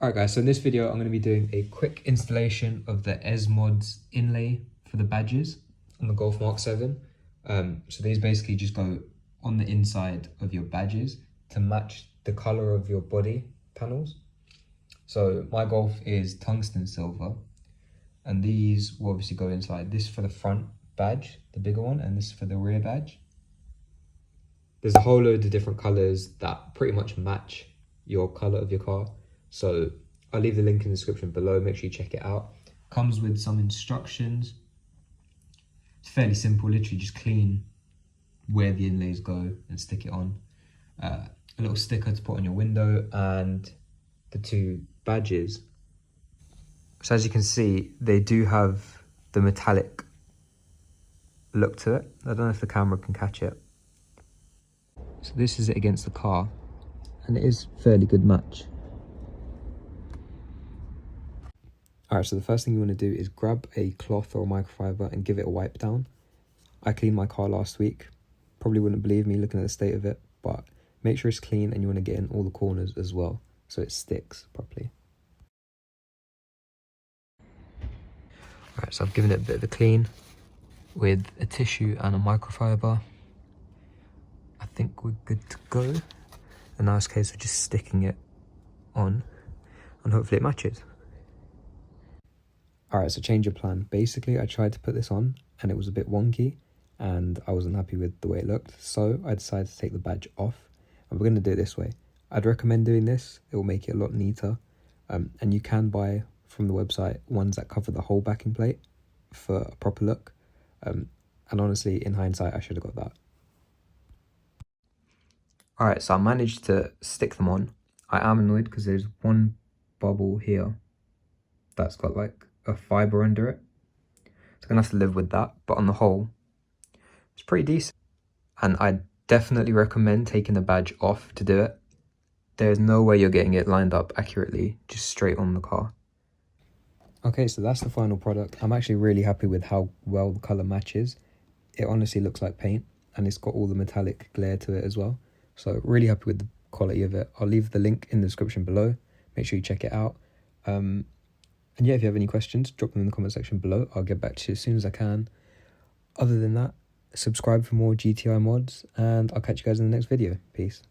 Alright guys, so in this video I'm going to be doing a quick installation of the EZmods inlay for the badges on the Golf Mk7. So these basically just go on the inside of your badges to match the colour of your body panels. So my Golf is tungsten silver, and these will obviously go inside. This for the front badge, the bigger one, and this for the rear badge. There's a whole load of different colours that pretty much match your colour of your car. So I'll leave the link in the description below, make sure you check it out. Comes with some instructions. It's fairly simple, literally just clean where the inlays go and stick it on. A little sticker to put on your window and the two badges. So as you can see, they do have the metallic look to it. I don't know if the camera can catch it. So this is it against the car, and it is a fairly good match. Alright, so the first thing you want to do is grab a cloth or a microfiber and give it a wipe down. I cleaned my car last week. Probably wouldn't believe me looking at the state of it, but make sure it's clean and you want to get in all the corners as well so it sticks properly. Alright, so I've given it a bit of a clean with a tissue and a microfiber. I think we're good to go. And now it's a case of just sticking it on and hopefully it matches. Alright, so change of plan. Basically, I tried to put this on and it was a bit wonky and I wasn't happy with the way it looked. So I decided to take the badge off and we're going to do it this way. I'd recommend doing this. It will make it a lot neater. And you can buy from the website ones that cover the whole backing plate for a proper look. And honestly, in hindsight, I should have got that. Alright, so I managed to stick them on. I am annoyed because there's one bubble here that's got like a fibre under it. So I'm going to have to live with that. But on the whole, it's pretty decent. And I definitely recommend taking the badge off to do it. There's no way you're getting it lined up accurately, just straight on the car. Okay, so that's the final product. I'm actually really happy with how well the colour matches. It honestly looks like paint and it's got all the metallic glare to it as well. So really happy with the quality of it. I'll leave the link in the description below. Make sure you check it out. And yeah, if you have any questions, drop them in the comment section below. I'll get back to you as soon as I can. Other than that, subscribe for more GTI mods and I'll catch you guys in the next video. Peace.